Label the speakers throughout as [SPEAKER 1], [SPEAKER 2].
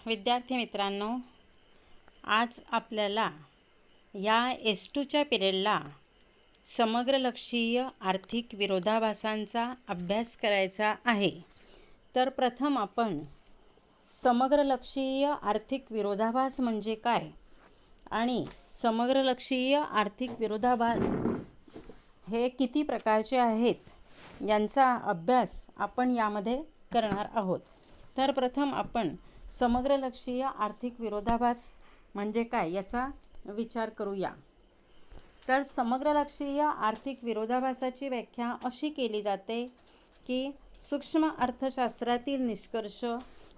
[SPEAKER 1] विद्यार्थी मित्रांनो, आज आपल्याला या S2च्या पिरियडला समग्रलक्षीय आर्थिक विरोधाभासांचा अभ्यास करायचा आहे। तर प्रथम आपण समग्रलक्षीय आर्थिक विरोधाभास म्हणजे काय आणि समग्रलक्षीय आर्थिक विरोधाभास हे किती प्रकारचे आहेत यांचा अभ्यास आपण यामध्ये करणार आहोत। तर प्रथम आपण समग्रलक्षीय आर्थिक विरोधाभास म्हणजे काय याचा विचार करूया। तर समग्रलक्षीय आर्थिक विरोधाभासाची व्याख्या अशी केली जाते की सूक्ष्म अर्थशास्त्रातील निष्कर्ष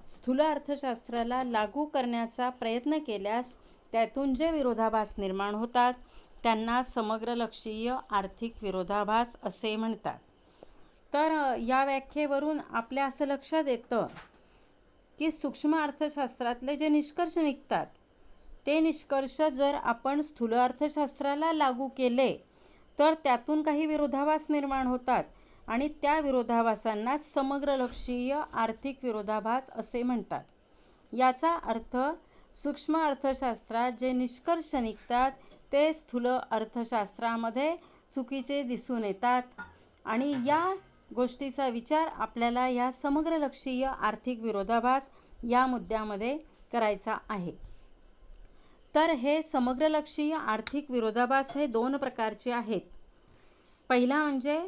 [SPEAKER 1] स्थूल अर्थशास्त्राला लागू करण्याचा प्रयत्न केल्यास त्यातून जे विरोधाभास निर्माण होतात त्यांना समग्रलक्षीय आर्थिक विरोधाभास असे म्हणतात। तर या व्याख्येवरून आपल्या असं लक्षात येतं की सूक्ष्म अर्थशास्त्रातले जे निष्कर्ष निघतात ते निष्कर्ष जर आपण स्थूल अर्थशास्त्राला लागू केले तर त्यातून काही विरोधाभास निर्माण होतात आणि त्या विरोधाभासांना समग्रलक्षीय आर्थिक विरोधाभास असे म्हणतात। याचा अर्थ सूक्ष्म अर्थशास्त्रात जे निष्कर्ष निघतात ते स्थूल अर्थशास्त्रामध्ये चुकीचे दिसून येतात आणि या गोष्टीचा विचार आपल्याला या समग्रलक्षीय आर्थिक विरोधाभास या मुद्द्यामध्ये करायचा आहे। तर हे समग्रलक्षीय आर्थिक विरोधाभास हे दोन प्रकारचे आहेत। पहिला म्हणजे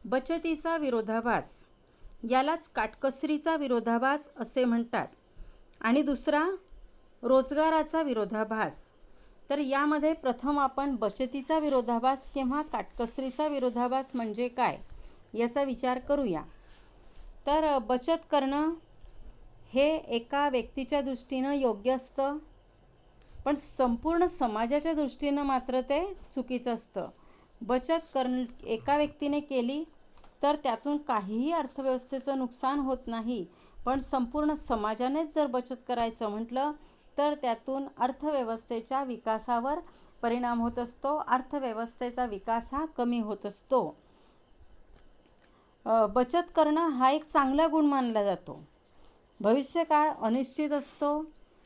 [SPEAKER 1] बचतीचा विरोधाभास, यालाच काटकसरीचा विरोधाभास असे म्हणतात, आणि दुसरा रोजगाराचा विरोधाभास। तर यामध्ये प्रथम आपण बचतीचा विरोधाभास किंवा काटकसरीचा विरोधाभास म्हणजे काय याचा विचार करूया। तर बचत करणं हे एका व्यक्तीच्या दृष्टीनं योग्य असतं, पण संपूर्ण समाजाच्या दृष्टीनं मात्र ते चुकीचं असतं। बचत एका व्यक्तीने केली तर त्यातून काहीही अर्थव्यवस्थेचं नुकसान होत नाही, पण संपूर्ण समाजानेच जर बचत करायचं म्हटलं तर त्यातून अर्थव्यवस्थेच्या विकासावर परिणाम होत असतो, अर्थव्यवस्थेचा विकास हा कमी होत असतो। बचत करणं हा एक चांगला गुण मानला जातो। भविष्यकाळ अनिश्चित असतो,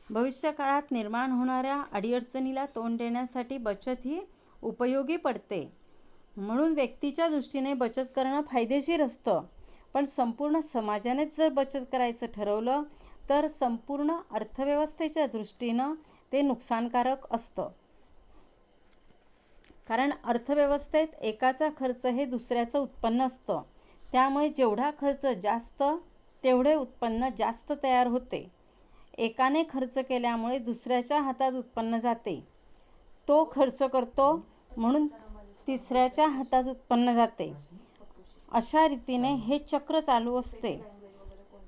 [SPEAKER 1] भविष्यकाळात निर्माण होणाऱ्या अडीअडचणीला तोंड देण्यासाठी बचत ही उपयोगी पडते, म्हणून व्यक्तीच्या दृष्टीने बचत करणं फायदेशीर असतं, पण संपूर्ण समाजानेच जर बचत करायचं ठरवलं तर संपूर्ण अर्थव्यवस्थेच्या दृष्टीनं ते नुकसानकारक असतं। कारण अर्थव्यवस्थेत एकाचा खर्च हे दुसऱ्याचं उत्पन्न असतं, त्यामुळे जेवढा खर्च जास्त तेवढे उत्पन्न जास्त तयार होते। एकाने खर्च केल्यामुळे दुसऱ्याच्या हातात उत्पन्न जाते, तो खर्च करतो म्हणून तिसऱ्याच्या हातात उत्पन्न जाते। अशा रीतीने हे चक्र चालू असते,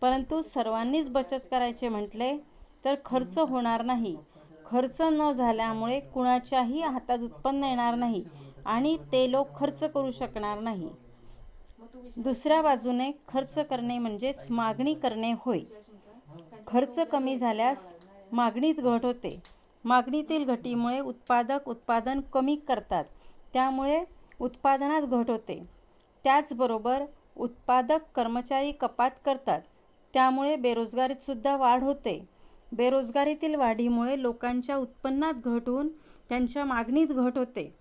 [SPEAKER 1] परंतु सर्वांनीच बचत करायचे म्हटले तर खर्च होणार नाही। खर्च न झाल्यामुळे कुणाच्याही हातात उत्पन्न येणार नाही आणि ते लोक खर्च करू शकणार नाही। दुसऱ्या बाजूने खर्च करणे म्हणजेच मागणी करणे होय। खर्च कमी झाल्यास मागणीत घट होते, मागणीतील घटीमुळे उत्पादक उत्पादन कमी करतात, त्यामुळे उत्पादनात घट होते। त्याचबरोबर उत्पादक कर्मचारी कपात करतात, त्यामुळे बेरोजगारीत सुद्धा वाढ होते। बेरोजगारीतील वाढीमुळे लोकांच्या उत्पन्नात घट होऊन त्यांच्या मागणीत घट होते।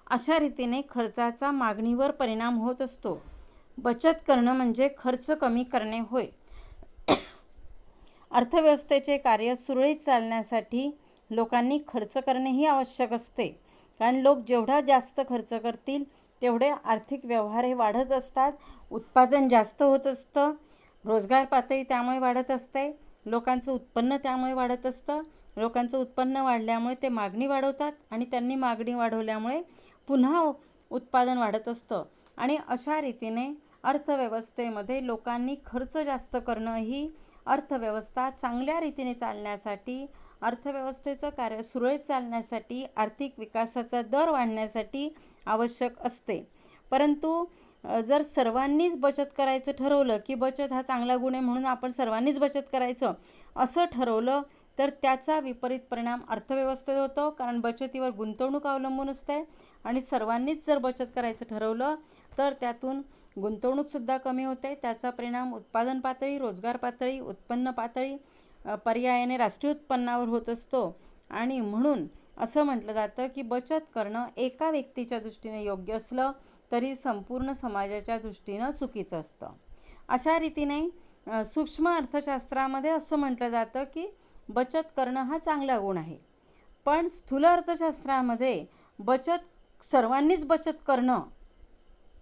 [SPEAKER 1] अशा रीतीने खर्चाचा मागणीवर परिणाम होत असतो। बचत करणं म्हणजे खर्च कमी करणे होय। अर्थव्यवस्थेचे कार्य सुरळीत चालण्यासाठी लोकांनी खर्च करणेही आवश्यक असते, कारण लोक जेवढा जास्त खर्च करतील तेवढे आर्थिक व्यवहार हे वाढत असतात, उत्पादन जास्त होत असतं, रोजगार पातळी त्यामुळे वाढत असते, लोकांचं उत्पन्न त्यामुळे वाढत असतं। लोकांचं उत्पन्न वाढल्यामुळे ते मागणी वाढवतात आणि त्यांनी मागणी वाढवल्यामुळे पुन्हा उत्पादन वाढत असतं, आणि अशा रीतीने अर्थव्यवस्थेमध्ये लोकांनी खर्च जास्त करणं ही अर्थव्यवस्था चांगल्या रीतीने चालण्यासाठी, अर्थव्यवस्थेचं कार्य सुरळीत चालण्यासाठी, आर्थिक विकासाचा दर वाढण्यासाठी आवश्यक असते। परंतु जर सर्वांनीच बचत करायचं ठरवलं की बचत हा चांगला गुण आहे म्हणून आपण सर्वांनीच बचत करायचं असं ठरवलं तर त्याचा विपरीत परिणाम अर्थव्यवस्थेत होतो, कारण बचतीवर गुंतवणूक अवलंबून असते आणि सर्वांनीच जर बचत करायचं ठरवलं तर त्यातून गुंतवणूकसुद्धा कमी होते। त्याचा परिणाम उत्पादन पातळी, रोजगार पातळी, उत्पन्न पातळी पर्यायाने राष्ट्रीय उत्पन्नावर होत असतो आणि म्हणून असं म्हटलं जातं की बचत करणं एका व्यक्तीच्या दृष्टीने योग्य असलं तरी संपूर्ण समाजाच्या दृष्टीनं चुकीचं असतं. अशा रीतीने सूक्ष्म अर्थशास्त्रामध्ये असं म्हटलं जातं की बचत करणं हा चांगला गुण आहे. पण स्थूल अर्थशास्त्रामध्ये सर्वांनीच बचत करणं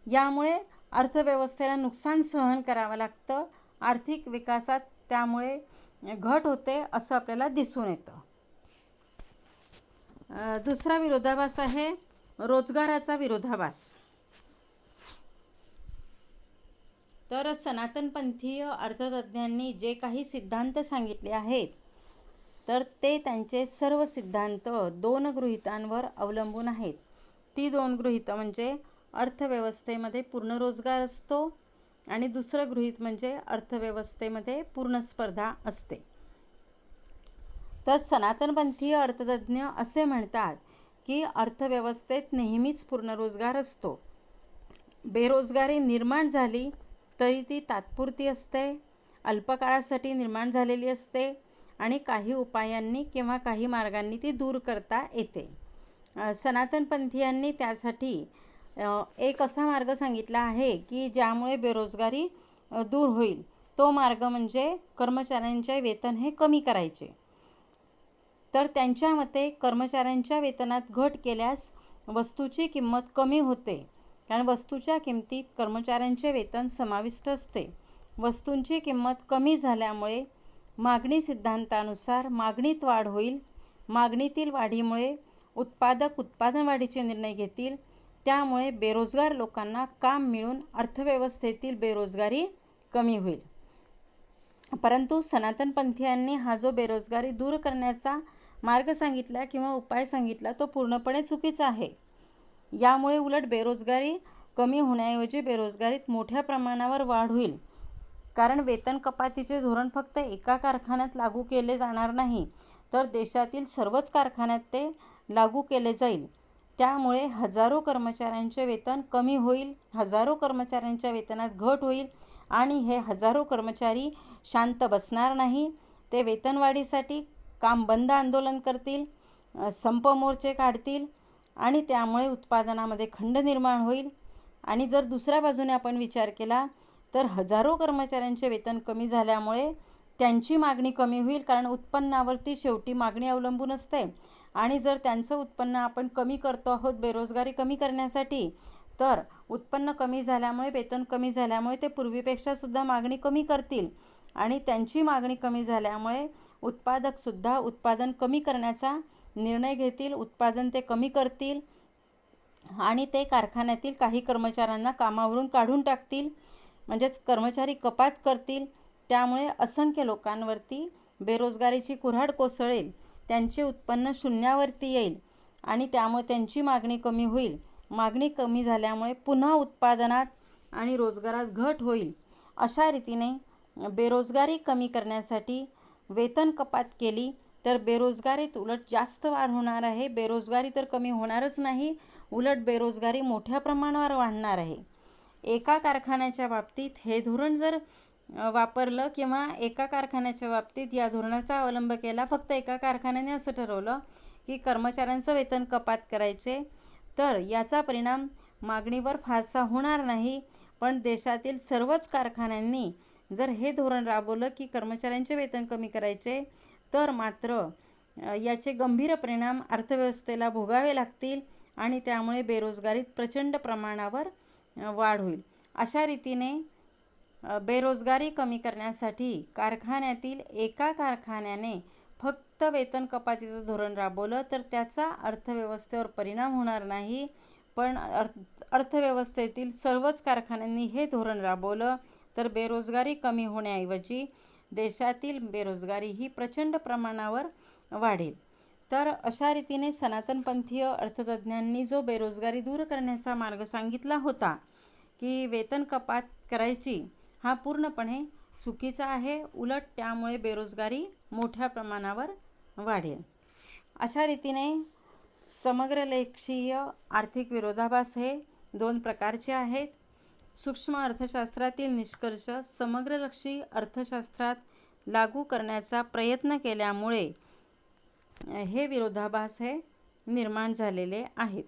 [SPEAKER 1] यामुळे अर्थव्यवस्थेला नुकसान सहन करावं लागतं, आर्थिक विकासात त्यामुळे घट होते असं आपल्याला दिसून येतं. दुसरा विरोधाभास आहे रोजगाराचा विरोधाभास. तर सनातनपंथीय अर्थतज्ज्ञांनी जे काही सिद्धांत सांगितले आहेत तर ते त्यांचे सर्व सिद्धांत 2 गृहीतांवर अवलंबून आहेत. ती 2 गृहीतं म्हणजे अर्थव्यवस्थेमध्ये पूर्ण रोजगार असतो आणि दुसरं गृहीत म्हणजे अर्थव्यवस्थेमध्ये पूर्ण स्पर्धा असते. तर सनातनपंथीय अर्थतज्ज्ञ असे म्हणतात की अर्थव्यवस्थेत नेहमीच पूर्ण रोजगार असतो. बेरोजगारी निर्माण झाली तरी ती तात्पुरती असते, अल्पकाळासाठी निर्माण झालेली असते आणि काही उपायांनी किंवा काही मार्गांनी ती दूर करता येते. सनातनपंथीयांनी त्यासाठी एक असा मार्ग सांगितला आहे की ज्यामुळे बेरोजगारी दूर होईल. तो मार्ग म्हणजे कर्मचाऱ्यांचे वेतन हे कमी करायचे. तर त्यांच्या मते कर्मचाऱ्यांच्या वेतनात घट केल्यास वस्तूची किंमत कमी होते, कारण वस्तूच्या किमतीत कर्मचाऱ्यांचे वेतन समाविष्ट असते. वस्तूंची किंमत कमी झाल्यामुळे मागणी सिद्धांतानुसार मागणीत वाढ होईल. मागणीतील वाढीमुळे उत्पादक उत्पादन वाढीचे निर्णय घेतील, त्यामुळे बेरोजगार लोकांना काम मिळून अर्थव्यवस्थेतील बेरोजगारी कमी होईल. परंतु सनातनपंथीयांनी हा जो बेरोजगारी दूर करण्याचा मार्ग सांगितला किंवा उपाय सांगितला तो पूर्णपणे चुकीचा आहे. यामुळे उलट बेरोजगारी कमी होण्याऐवजी बेरोजगारीत मोठ्या प्रमाणावर वाढ होईल, कारण वेतन कपातीचे धोरण फक्त एका कारखान्यात लागू केले जाणार नाही, तर देशातील सर्वच कारखान्यात ते लागू केले जाईल. त्यामुळे हजारो कर्मचाऱ्यांचे वेतन कमी होईल, हजारो कर्मचाऱ्यांच्या वेतनात घट होईल आणि हे हजारो कर्मचारी शांत बसणार नाही. ते वेतनवाढीसाठी काम बंद आंदोलन करतील, संप मोर्चे काढतील आणि त्यामुळे उत्पादनामध्ये खंड निर्माण होईल. आणि जर दुसऱ्या बाजूने आपण विचार केला तर हजारो कर्मचाऱ्यांचे वेतन कमी झाल्यामुळे त्यांची मागणी कमी होईल, कारण उत्पन्नावरती शेवटी मागणी अवलंबून असते. आणि जर त्यांचं उत्पन्न आपण कमी करतो आहोत बेरोजगारी कमी करण्यासाठी, तर उत्पन्न कमी झाल्यामुळे वेतन कमी झाल्यामुळे ते पूर्वीपेक्षा सुद्धा मागणी कमी करतील आणि त्यांची मागणी कमी झाल्यामुळे उत्पादकसुद्धा उत्पादन कमी करण्याचा निर्णय घेतील, उत्पादन ते कमी करतील आणि ते कारखान्यातील काही कर्मचाऱ्यांना कामावरून काढून टाकतील, म्हणजेच कर्मचारी कपात करतील. त्यामुळे असंख्य लोकांवरती बेरोजगारीची कुऱ्हाड कोसळेल, त्यांचे उत्पन्न शून्यावरती येईल आणि त्यामुळे त्यांची मागणी कमी होईल. मागणी कमी झाल्यामुळे पुन्हा उत्पादनात आणि रोजगारात घट होईल. अशा रीतीने बेरोजगारी कमी करण्यासाठी वेतन कपात केली तर बेरोजगारीत उलट जास्त वाढ होणार आहे. बेरोजगारी तर कमी होणारच नाही, उलट बेरोजगारी मोठ्या प्रमाणावर वाढणार आहे. एका कारखान्याच्या बाबतीत हे धोरण जर वापरलं किंवा एका कारखान्याच्या बाबतीत या धोरणाचा अवलंब केला, फक्त एका कारखान्याने असं ठरवलं की कर्मचाऱ्यांचं वेतन कपात करायचे, तर याचा परिणाम मागणीवर फारसा होणार नाही. पण देशातील सर्वच कारखान्यांनी जर हे धोरण राबवलं की कर्मचाऱ्यांचे वेतन कमी करायचे, तर मात्र याचे गंभीर परिणाम अर्थव्यवस्थेला भोगावे लागतील आणि त्यामुळे बेरोजगारीत प्रचंड प्रमाणावर वाढ होईल. अशा रीतीने बेरोजगारी कमी करण्यासाठी कारखान्यातील एका कारखान्याने फक्त वेतन कपातीचं धोरण राबवलं तर त्याचा अर्थव्यवस्थेवर परिणाम होणार नाही. पण अर्थव्यवस्थेतील सर्वच कारखान्यांनी हे धोरण राबवलं तर बेरोजगारी कमी होण्याऐवजी देशातील बेरोजगारी ही प्रचंड प्रमाणावर वाढेल. तर अशा रीतीने सनातनपंथीय अर्थतज्ज्ञांनी जो बेरोजगारी दूर करण्याचा मार्ग सांगितला होता की वेतन कपात करायची, हा पूर्णपणे चुकीचा आहे. उलट त्यामुळे बेरोजगारी मोठ्या प्रमाणावर वाढेल. अशा रीतीने समग्रलक्षीय आर्थिक विरोधाभास हे 2 प्रकारचे आहेत. सूक्ष्म अर्थशास्त्रातील निष्कर्ष समग्रलक्षी अर्थशास्त्रात लागू करण्याचा प्रयत्न केल्यामुळे हे विरोधाभास हे निर्माण झालेले आहेत.